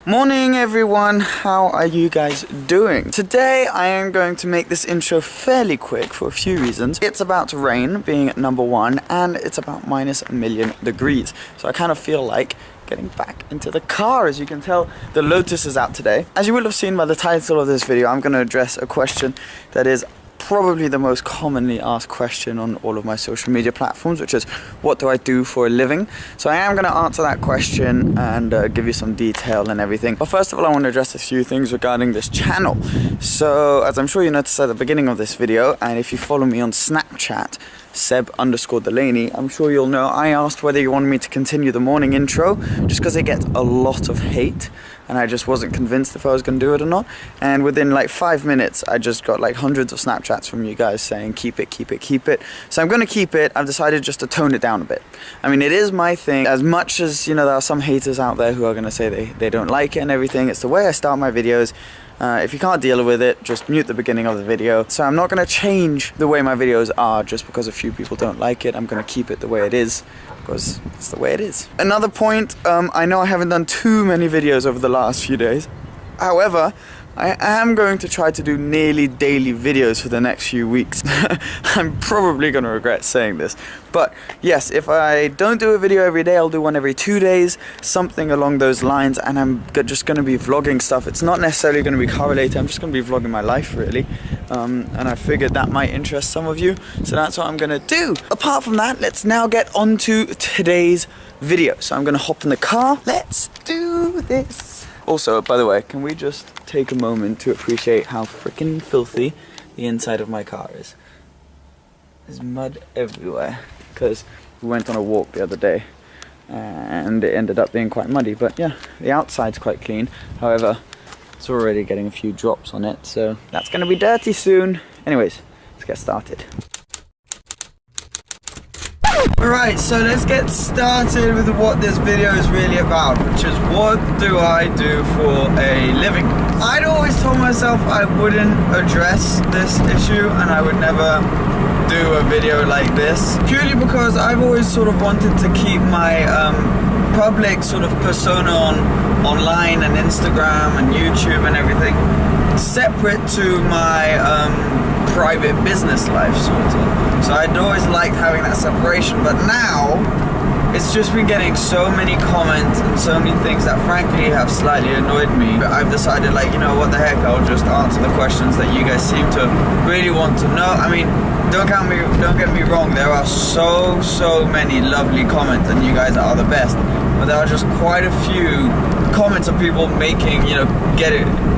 Morning everyone, how are you guys doing? Today I am going to make this intro fairly quick for a few reasons. It's about to rain, being number one, and it's about minus a million degrees. So I kind of feel like getting back into the car. As you can tell, the Lotus is out today. As you will have seen by the title of this video, I'm going to address a question that is probably the most commonly asked question on all of my social media platforms, which is, what do I do for a living? So I am going to answer that question and give you some detail and everything. But first of all, I want to address a few things regarding this channel. So as I'm sure you noticed at the beginning of this video, and if you follow me on Snapchat, Seb_Delaney, I'm sure you'll know I asked whether you wanted me to continue the morning intro, just because it gets a lot of hate and I just wasn't convinced if I was going to do it or not. And within like 5 minutes I just got like hundreds of Snapchats from you guys saying keep it, keep it, keep it. So I'm going to keep it. I've decided just to tone it down a bit. I mean, it is my thing. As much as, you know, there are some haters out there who are going to say they don't like it and everything, it's the way I start my videos. If you can't deal with it, just mute the beginning of the video. So I'm not going to change the way my videos are just because a few people don't like it. I'm going to keep it the way it is because it's the way it is. Another point, I know I haven't done too many videos over the last few days. However, I am going to try to do nearly daily videos for the next few weeks. I'm probably going to regret saying this. But yes, if I don't do a video every day, I'll do one every 2 days, something along those lines, and I'm just going to be vlogging stuff. It's not necessarily going to be car related, I'm just going to be vlogging my life really. And I figured that might interest some of you, so that's what I'm going to do. Apart from that, let's now get on to today's video. So I'm going to hop in the car. Let's do this. Also, by the way, can we just take a moment to appreciate how freaking filthy the inside of my car is? There's mud everywhere because we went on a walk the other day and it ended up being quite muddy. But yeah, the outside's quite clean. However, it's already getting a few drops on it, so that's going to be dirty soon. Anyways, let's get started. Alright, so let's get started with what this video is really about, which is what do I do for a living? I'd always told myself I wouldn't address this issue and I would never do a video like this, purely because I've always sort of wanted to keep my public sort of persona online and Instagram and YouTube and everything separate to my private business life, sort of. So I'd always liked having that separation, but now it's just been getting so many comments and so many things that frankly have slightly annoyed me. I've decided, like, you know, what the heck, I'll just answer the questions that you guys seem to really want to know. I mean, don't get me wrong, there are so many lovely comments and you guys are the best, but there are just quite a few comments of people making, you know,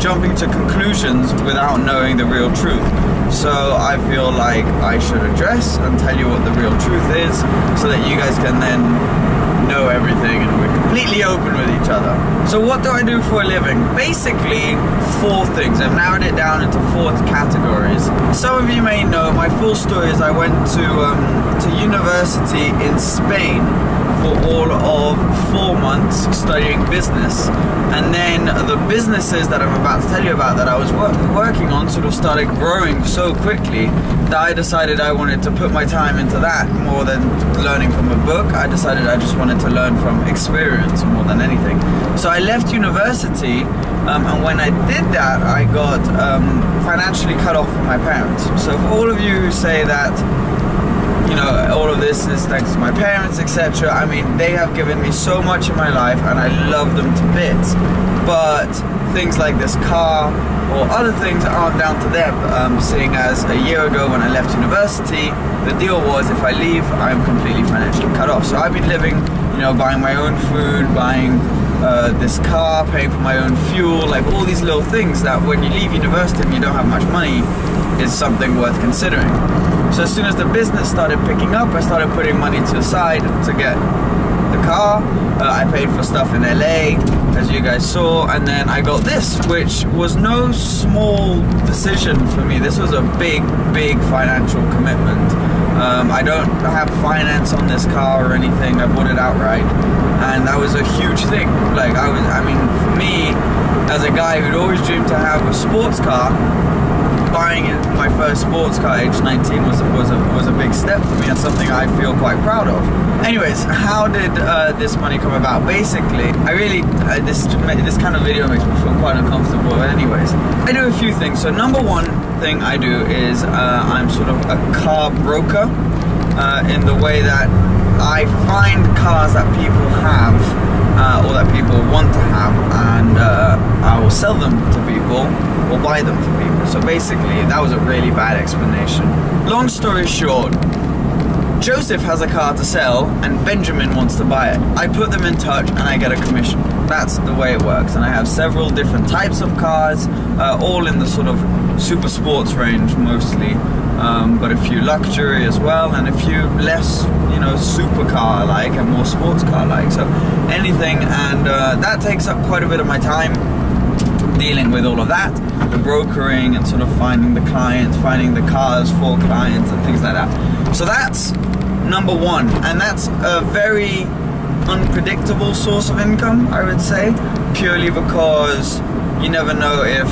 jumping to conclusions without knowing the real truth. So I feel like I should address and tell you what the real truth is so that you guys can then know everything and we're completely open with each other. So what do I do for a living? Basically 4 things. I've narrowed it down into 4 categories. Some of you may know my full story is I went to university in Spain for all of 4 months studying business, and then the businesses that I'm about to tell you about that I was working on sort of started growing so quickly that I decided I wanted to put my time into that more than learning from a book. I decided I just wanted to learn from experience more than anything. So I left university, and when I did that I got financially cut off from my parents. So for all of you who say that, you know, all of this is thanks to my parents, etc. I mean, they have given me so much in my life and I love them to bits. But things like this car or other things aren't down to them, seeing as a year ago when I left university, the deal was if I leave, I'm completely financially cut off. So I've been living, you know, buying my own food, buying this car, paying for my own fuel, like all these little things that when you leave university and you don't have much money is something worth considering. So as soon as the business started picking up, I started putting money to the side to get the car. I paid for stuff in LA, as you guys saw, and then I got this, which was no small decision for me. This was a big financial commitment. I don't have finance on this car or anything. I bought it outright, and that was a huge thing. Like I mean, for me, as a guy who'd always dreamed to have a sports car, buying my first sports car at age 19 was a big step for me, and something I feel quite proud of. Anyways, how did this money come about? Basically, I really this kind of video makes me feel quite uncomfortable. But anyways, I do a few things. So number one thing I do is I'm sort of a car broker, in the way that I find cars that people have or that people want to have, and I will sell them to people or buy them for people. So basically, that was a really bad explanation. Long story short, Joseph has a car to sell and Benjamin wants to buy it. I put them in touch and I get a commission. That's the way it works. And I have several different types of cars, all in the sort of super sports range mostly, but a few luxury as well, and a few less, you know, supercar like and more sports car like. So anything, and that takes up quite a bit of my time, dealing with all of that, the brokering and sort of finding the clients, finding the cars for clients and things like that. So that's number one, and that's a very unpredictable source of income, I would say, purely because you never know if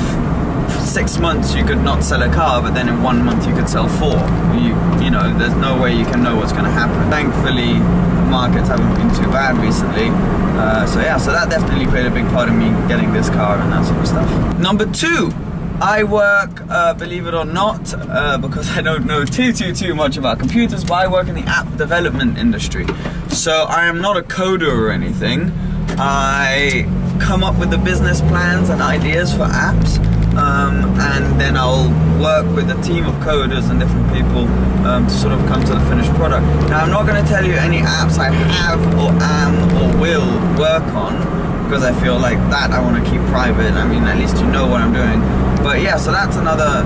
for 6 months you could not sell a car, but then in 1 month you could sell 4. You know, there's no way you can know what's going to happen. Thankfully, the markets haven't been too bad recently. So yeah, so that definitely played a big part in me getting this car and that sort of stuff. Number two, I work, believe it or not, because I don't know too much about computers, but I work in the app development industry. So I am not a coder or anything. I come up with the business plans and ideas for apps, and then I'll work with a team of coders and different people to sort of come to the finished product. Now, I'm not going to tell you any apps I have or am or will work on, because I feel like that I want to keep private. I mean, at least you know what I'm doing. But yeah, so that's another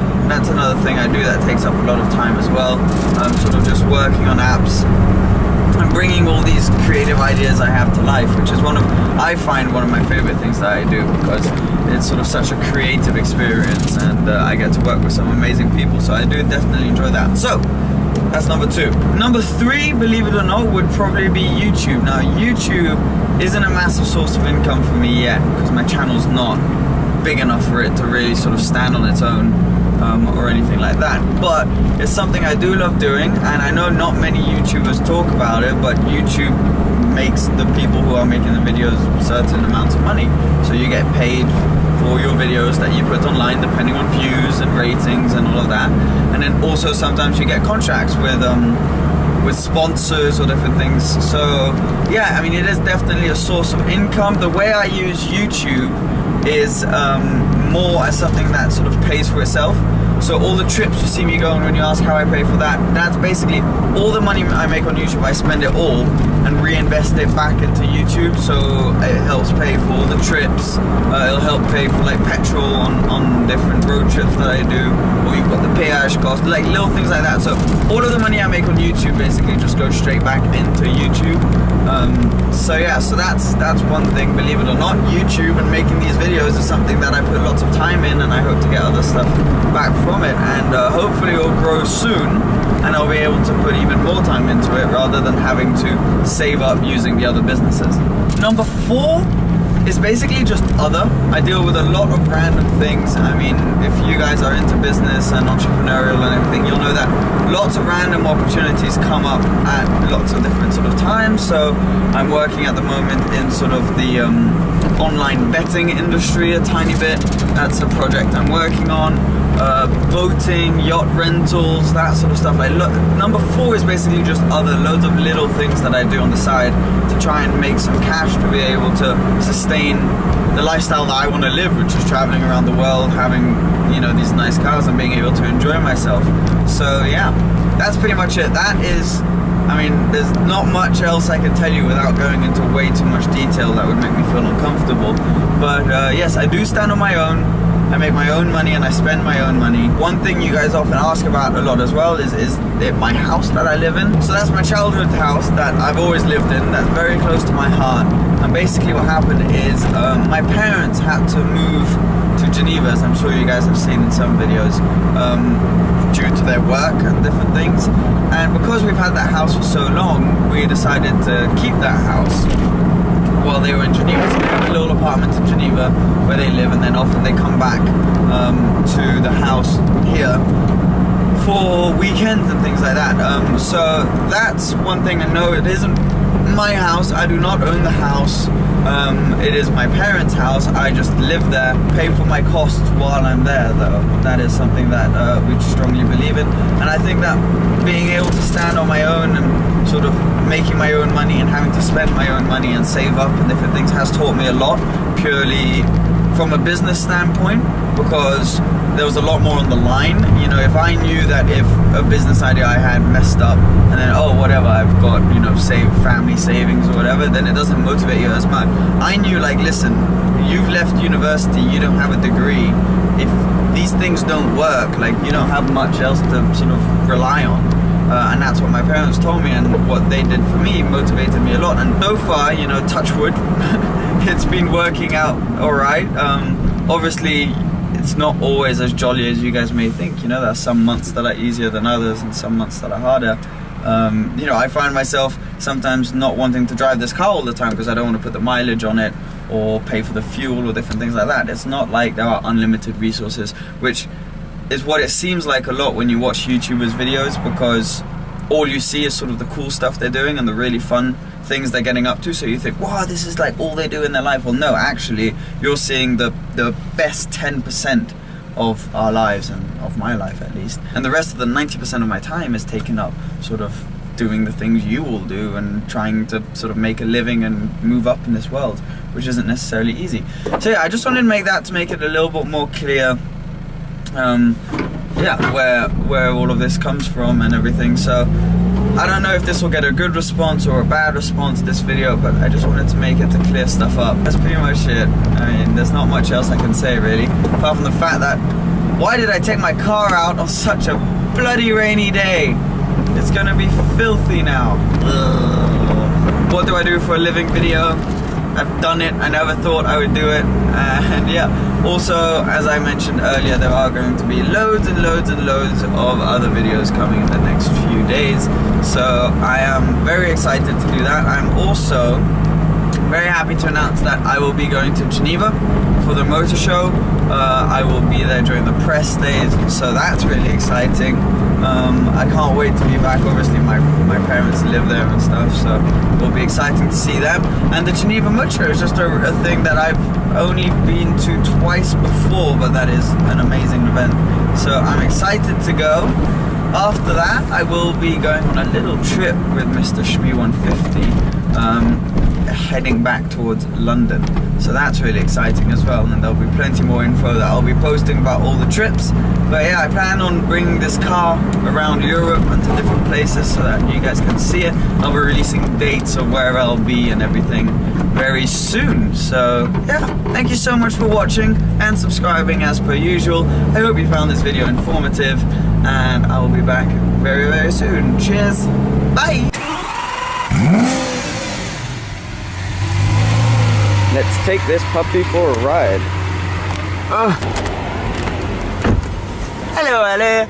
thing I do that takes up a lot of time as well. I'm sort of just working on apps and bringing all these creative ideas I have to life, which is I find one of my favorite things that I do, because it's sort of such a creative experience, and I get to work with some amazing people, so I do definitely enjoy that. So that's number two. Number three, believe it or not, would probably be YouTube. Now, YouTube isn't a massive source of income for me yet, because my channel's not big enough for it to really sort of stand on its own, or anything like that. But it's something I do love doing, and I know not many YouTubers talk about it, but YouTube makes the people who are making the videos certain amounts of money. So you get paid for your videos that you put online, depending on views and ratings and all of that. And then also sometimes you get contracts with sponsors or different things. So yeah, I mean, it is definitely a source of income. The way I use YouTube is more as something that sort of pays for itself. So all the trips you see me go on, when you ask how I pay for that, that's basically all the money I make on YouTube. I spend it all and reinvest it back into YouTube. So it helps pay for all the trips. It'll help pay for like petrol on different road trips that I do, or you've got the peage cost, like little things like that. So all of the money I make on YouTube basically just goes straight back into YouTube. So yeah, so that's one thing, believe it or not. YouTube and making these videos is something that I put lots of time in, and I hope to get other stuff back from it, and hopefully it'll grow soon, and I'll be able to put even more time into it rather than having to save up using the other businesses. Number four is basically just other. I deal with a lot of random things. I mean, if you guys are into business and entrepreneurial and everything, you'll know that lots of random opportunities come up at lots of different sort of times. So I'm working at the moment in sort of the online betting industry a tiny bit. That's a project I'm working on. Boating, yacht rentals, that sort of stuff. Number four is basically just other, loads of little things that I do on the side to try and make some cash to be able to sustain the lifestyle that I want to live, which is traveling around the world, having, you know, these nice cars and being able to enjoy myself. So yeah, that's pretty much it. That is, I mean, there's not much else I can tell you without going into way too much detail that would make me feel uncomfortable. But yes, I do stand on my own. I make my own money and I spend my own money. One thing you guys often ask about a lot as well is my house that I live in. So that's my childhood house that I've always lived in, that's very close to my heart. And basically what happened is my parents had to move to Geneva, as I'm sure you guys have seen in some videos, due to their work and different things. And because we've had that house for so long, we decided to keep that house while they were in Geneva. So we have a little apartment in Geneva where they live, and then often they come back to the house here for weekends and things like that. So that's one thing. I know it isn't my house. I do not own the house. It is my parents' house. I just live there, pay for my costs while I'm there, though. That is something that we strongly believe in. And I think that being able to stand on my own and sort of making my own money and having to spend my own money and save up and different things has taught me a lot, purely from a business standpoint, because there was a lot more on the line. You know, if I knew that if a business idea I had messed up and then, oh, whatever, I've got, you know, family savings or whatever, then it doesn't motivate you as much. I knew, like, listen, you've left university, you don't have a degree. If these things don't work, like, you don't have much else to sort of rely on. And that's what my parents told me, and what they did for me motivated me a lot. And so far, you know, touch wood, it's been working out all right. Obviously, it's not always as jolly as you guys may think. You know, there are some months that are easier than others and some months that are harder. You know, I find myself sometimes not wanting to drive this car all the time because I don't want to put the mileage on it or pay for the fuel or different things like that. It's not like there are unlimited resources, which is what it seems like a lot when you watch YouTubers' videos, because all you see is sort of the cool stuff they're doing and the really fun things they're getting up to, so you think, wow, this is like all they do in their life. Well, no, actually, you're seeing the best 10% of our lives, and of my life at least. And the rest of the 90% of my time is taken up sort of doing the things you all do and trying to sort of make a living and move up in this world, which isn't necessarily easy. So yeah, I just wanted to make that to make it a little bit more clear, yeah, where all of this comes from and everything. So I don't know if this will get a good response or a bad response, this video, but I just wanted to make it to clear stuff up. That's pretty much it. I mean, there's not much else I can say really, apart from the fact that, why did I take my car out on such a bloody rainy day? It's gonna be filthy now. Ugh. What do I do for a living video? I've done it. I never thought I would do it. And yeah, also, as I mentioned earlier, there are going to be loads and loads and loads of other videos coming in the next few days. So I am very excited to do that. I'm also very happy to announce that I will be going to Geneva for the motor show. I will be there during the press days, so that's really exciting. I can't wait to be back. Obviously my parents live there and stuff, so it'll be exciting to see them. And the Geneva Motor Show is just a thing that I've only been to twice before, but that is an amazing event, so I'm excited to go. After that, I will be going on a little trip with Mr. Shmee150, heading back towards London, so that's really exciting as well. And there'll be plenty more info that I'll be posting about all the trips. But yeah, I plan on bringing this car around Europe and to different places so that you guys can see it. I'll be releasing dates of where I'll be and everything very soon. So yeah, thank you so much for watching and subscribing as per usual. I hope you found this video informative, and I will be back very, very soon. Cheers, bye. Let's take this puppy for a ride. Hello, Ellie.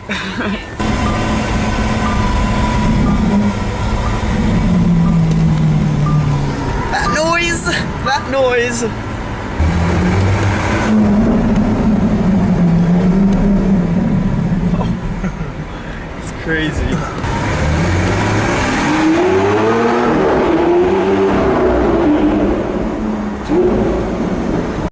That noise. Oh, it's crazy.